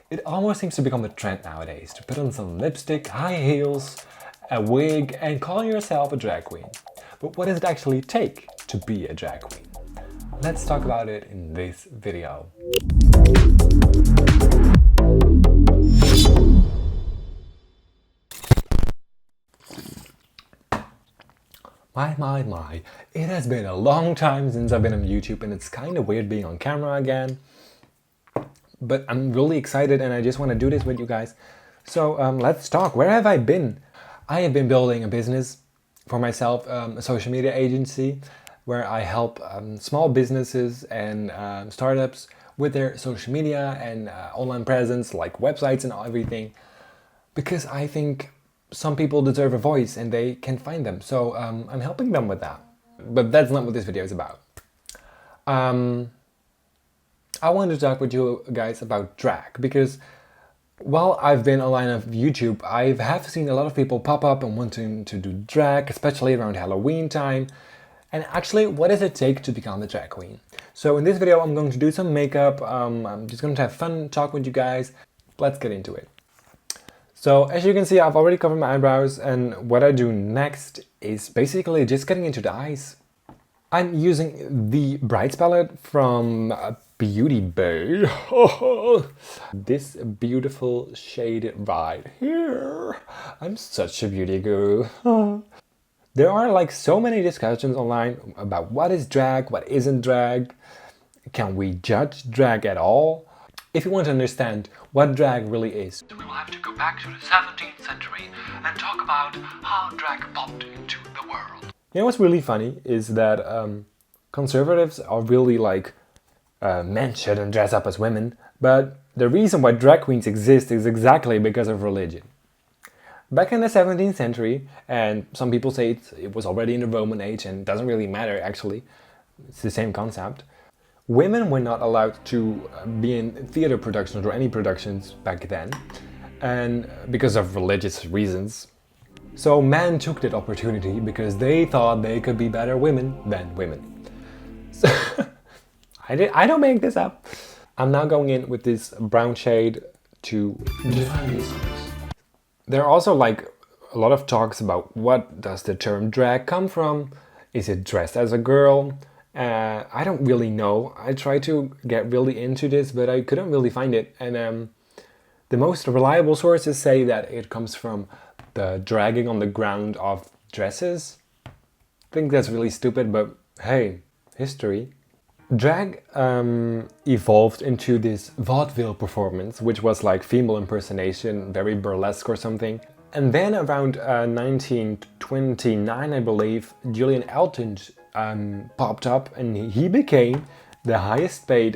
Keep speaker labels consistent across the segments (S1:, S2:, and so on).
S1: It almost seems to become a trend nowadays to put on some lipstick, high heels, a wig and call yourself a drag queen. But what does it actually take to be a drag queen? Let's talk about it in this video. My, it has been a long time since I've been on YouTube and it's kind of weird being on camera again. But I'm really excited and I just want to do this with you guys. So let's talk. Where have I been? I have been building a business for myself, a social media agency where I help small businesses and startups with their social media and online presence like websites and everything. Because I think some people deserve a voice and they can find them. So I'm helping them with that. But that's not what this video is about. I wanted to talk with you guys about drag because while I've been online on YouTube, I have seen a lot of people pop up and wanting to do drag, especially around Halloween time. And actually, what does it take to become a drag queen? So in this video, I'm going to do some makeup. I'm just going to have fun, talk with you guys. Let's get into it. So as you can see, I've already covered my eyebrows, and what I do next is basically just getting into the eyes. I'm using the Brights palette from BeautyBay. This beautiful shade right here. I'm such a beauty guru. There are like so many discussions online about what is drag, what isn't drag. Can we judge drag at all? If you want to understand what drag really is, we will have to go back to the 17th century and talk about how drag popped into the world. You know what's really funny is that conservatives are really like, men shouldn't dress up as women, but the reason why drag queens exist is exactly because of religion. Back in the 17th century, and some people say it was already in the Roman age and it doesn't really matter actually, it's the same concept. Women were not allowed to be in theater productions or any productions back then, and because of religious reasons. So men took that opportunity because they thought they could be better women than women. So I don't make this up. I'm now going in with this brown shade to define these colors. There are also like a lot of talks about what does the term drag come from? Is it dressed as a girl? I don't really know. I tried to get really into this, but I couldn't really find it. And the most reliable sources say that it comes from the dragging on the ground of dresses. I think that's really stupid, but hey, history. Drag evolved into this vaudeville performance, which was like female impersonation, very burlesque or something. And then around 1929, I believe, Julian Elton popped up and he became the highest paid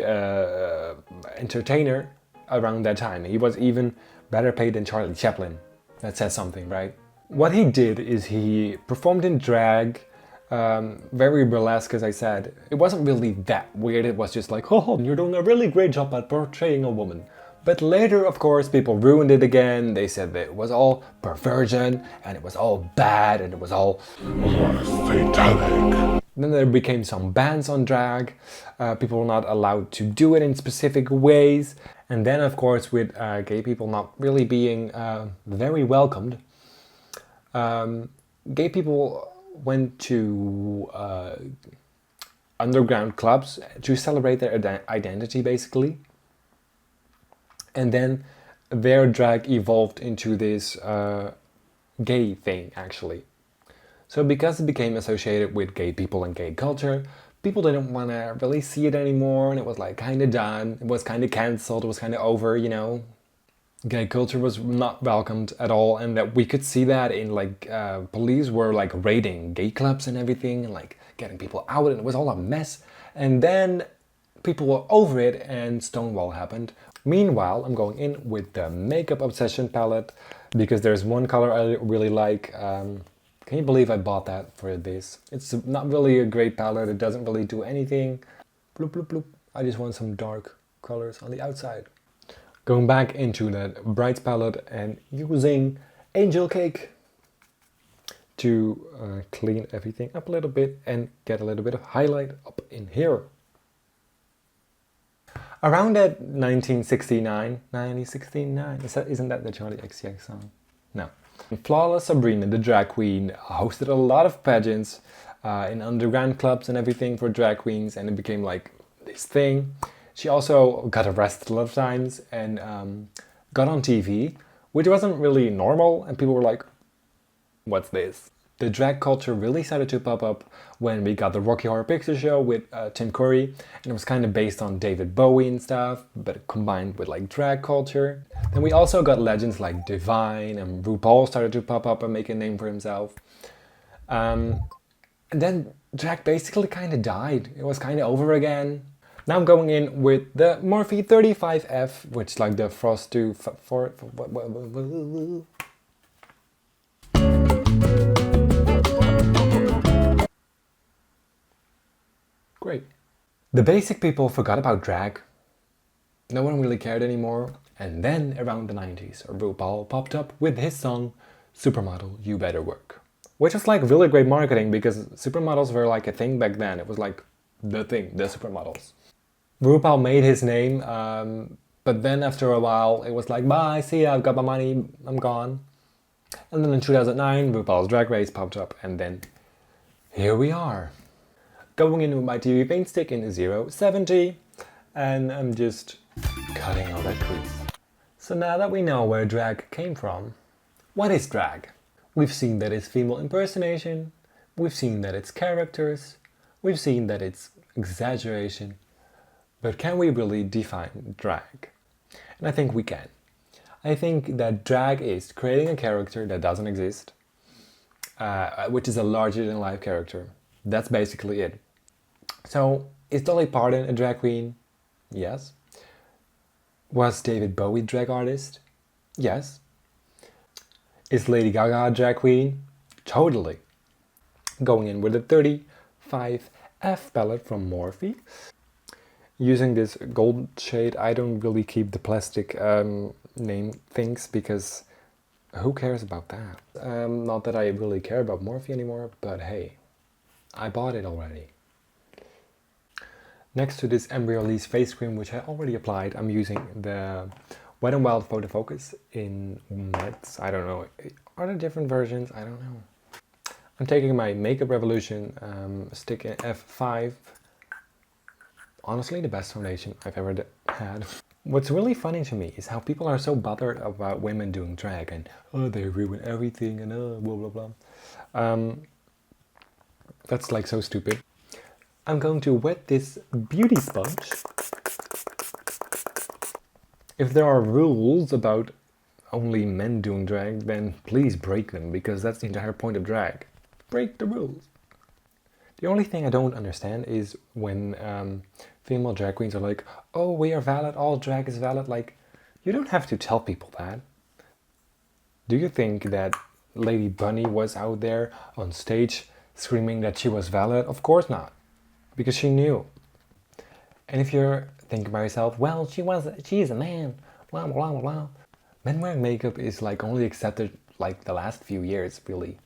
S1: entertainer around that time. He was even better paid than Charlie Chaplin. That says something, right? What he did is he performed in drag, very burlesque, as I said. It wasn't really that weird, it was just like, oh, you're doing a really great job at portraying a woman. But later, of course, people ruined it again. They said that it was all perversion, and it was all bad, and it was all satanic. Then there became some bans on drag. People were not allowed to do it in specific ways. And then, of course, with gay people not really being very welcomed, gay people went to underground clubs to celebrate their identity, basically. And then their drag evolved into this gay thing, actually. So because it became associated with gay people and gay culture, people didn't want to really see it anymore, and it was like kind of done. It was kind of cancelled, it was kind of over, you know. Gay culture was not welcomed at all, and that we could see that in like police were like raiding gay clubs and everything, and like getting people out, and it was all a mess. And then people were over it and Stonewall happened. Meanwhile, I'm going in with the Makeup Obsession palette because there's one color I really like. Can you believe I bought that for this? It's not really a great palette, it doesn't really do anything. Bloop, bloop, bloop. I just want some dark colors on the outside. Going back into that Brights palette and using Angel Cake to clean everything up a little bit and get a little bit of highlight up in here. Around that 1969, isn't that the Charlie XCX song? No. Flawless Sabrina, the drag queen, hosted a lot of pageants in underground clubs and everything for drag queens, and it became like this thing. She also got arrested a lot of times and got on TV, which wasn't really normal, and people were like, what's this? The drag culture really started to pop up when we got the Rocky Horror Picture Show with Tim Curry, and it was kind of based on David Bowie and stuff, but combined with like drag culture. Then we also got legends like Divine, and RuPaul started to pop up and make a name for himself. And then drag basically kind of died. It was kind of over again. Now I'm going in with the Morphe 35F, which is like the Frost 2 for Great. The basic people forgot about drag. No one really cared anymore. And then around the 90s, RuPaul popped up with his song Supermodel, You Better Work. Which was like really great marketing because supermodels were like a thing back then. It was like the thing, the supermodels. RuPaul made his name, but then after a while it was like, bye, see ya, I've got my money, I'm gone. And then in 2009, RuPaul's Drag Race popped up, and then here we are. Going in with my TV paint stick in 070, and I'm just cutting all that crease. So now that we know where drag came from, what is drag? We've seen that it's female impersonation, we've seen that it's characters, we've seen that it's exaggeration, but can we really define drag? And I think we can. I think that drag is creating a character that doesn't exist, which is a larger-than-life character. That's basically it. So, is Dolly Parton a drag queen? Yes. Was David Bowie a drag artist? Yes. Is Lady Gaga a drag queen? Totally. Going in with the 35F palette from Morphe. Using this gold shade, I don't really keep the plastic name things because who cares about that? Not that I really care about Morphe anymore, but hey, I bought it already. Next to this Embryolisse face cream, which I already applied, I'm using the Wet n Wild Photo Focus in Mattes. I don't know. Are there different versions? I don't know. I'm taking my Makeup Revolution stick in F5. Honestly, the best foundation I've ever had. What's really funny to me is how people are so bothered about women doing drag and oh, they ruin everything and blah blah blah. That's like so stupid. I'm going to wet this beauty sponge. If there are rules about only men doing drag, then please break them, because that's the entire point of drag. Break the rules. The only thing I don't understand is when female drag queens are like, oh, we are valid, all drag is valid. Like, you don't have to tell people that. Do you think that Lady Bunny was out there on stage screaming that she was valid? Of course not, because she knew. And if you're thinking by yourself, well, she's a man, blah, blah, blah, blah. Men wearing makeup is like only accepted like the last few years, really.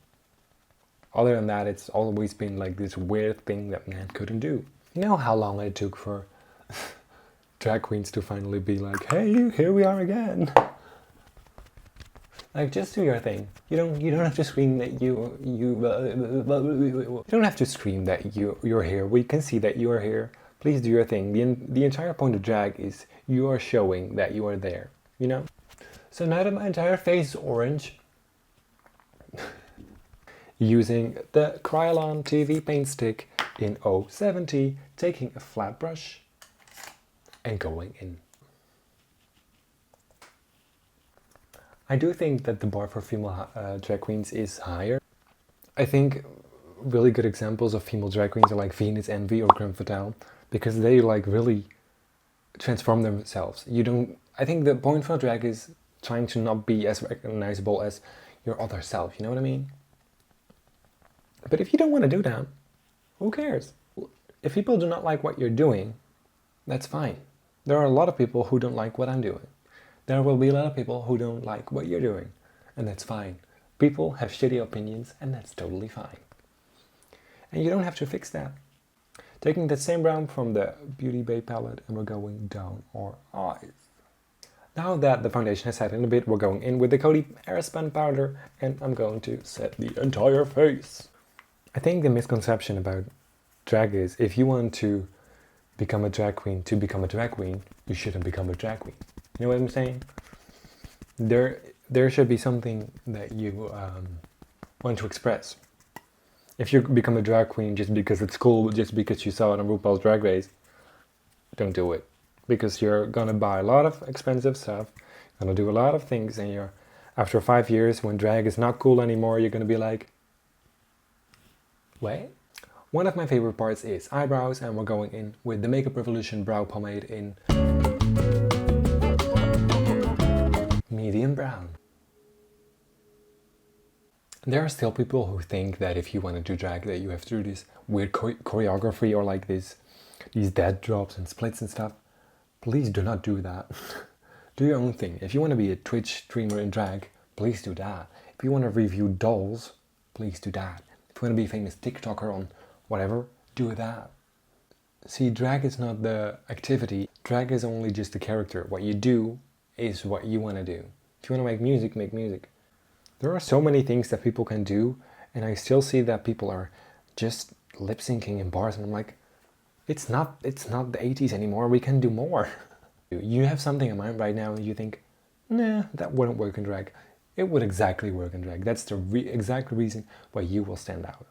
S1: Other than that, it's always been like this weird thing that men couldn't do. You know how long it took for drag queens to finally be like, hey, here we are again. Like, just do your thing. You don't have to scream that you don't have to scream that you're here. We can see that you are here. Please do your thing. The entire point of drag is you are showing that you are there, you know? So now that my entire face is orange, using the Kryolan TV paint stick in 070, taking a flat brush and going in. I do think that the bar for female drag queens is higher. I think really good examples of female drag queens are like Venus Envy or Creme Fatale, because they like really transform themselves. I think the point for drag is trying to not be as recognizable as your other self, you know what I mean? But if you don't want to do that, who cares? If people do not like what you're doing, that's fine. There are a lot of people who don't like what I'm doing. There will be a lot of people who don't like what you're doing, and that's fine. People have shitty opinions, and that's totally fine. And you don't have to fix that. Taking the same brown from the BeautyBay palette and we're going down our eyes. Now that the foundation has set in a bit, we're going in with the Coty Airspun powder and I'm going to set the entire face. I think the misconception about drag is if you want to become a drag queen, you shouldn't become a drag queen. You know what I'm saying? There should be something that you want to express. If you become a drag queen just because it's cool, just because you saw it on RuPaul's Drag Race, don't do it. Because you're gonna buy a lot of expensive stuff, gonna do a lot of things, and after 5 years, when drag is not cool anymore, you're gonna be like, wait? One of my favorite parts is eyebrows, and we're going in with the Makeup Revolution Brow Pomade in medium brown. There are still people who think that if you want to do drag that you have to do this weird choreography or like these dead drops and splits and stuff. Please do not do that. Do your own thing. If you want to be a Twitch streamer in drag, please do that. If you want to review dolls, please do that. If you want to be a famous TikToker on whatever, do that. See, drag is not the activity. Drag is only just the character. What you do is what you want to do. If you want to make music, make music. There are so many things that people can do, and I still see that people are just lip syncing in bars, and I'm like, it's not the 80s anymore, we can do more. You have something in mind right now and you think, nah, that wouldn't work in drag. It would exactly work in drag. That's the exact reason why you will stand out.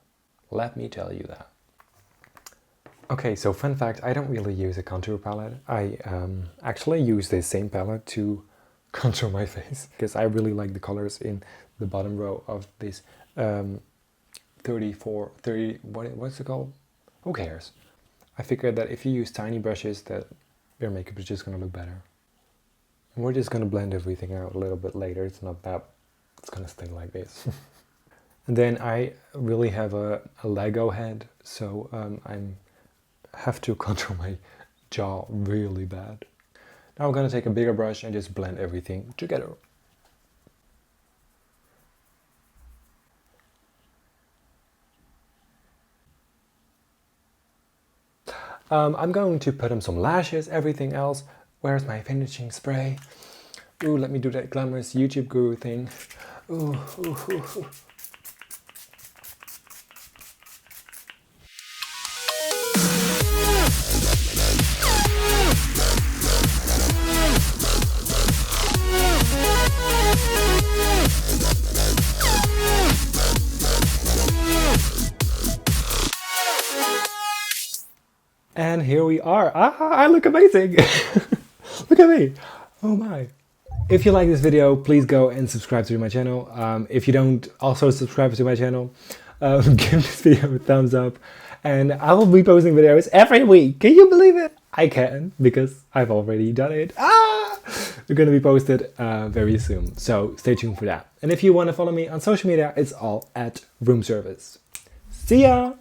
S1: Let me tell you that. Okay, so fun fact, I don't really use a contour palette. I actually use this same palette to contour my face because I really like the colors in the bottom row of this 30, what's it called? Who cares? I figured that if you use tiny brushes that your makeup is just going to look better. And we're just going to blend everything out a little bit later. It's not that, it's going to stay like this. And then I really have a Lego head, so I have to contour my jaw really bad. Now I'm going to take a bigger brush and just blend everything together. I'm going to put on some lashes, everything else. Where's my finishing spray? Ooh, let me do that glamorous YouTube guru thing. Ooh, ooh, ooh, ooh. And here we are. I look amazing. Look at me. Oh my. If you like this video, please go and subscribe to my channel. If you don't also subscribe to my channel, give this video a thumbs up. And I will be posting videos every week. Can you believe it? I can, because I've already done it. They're going to be posted very soon. So stay tuned for that. And if you want to follow me on social media, it's all at Room Service. See ya!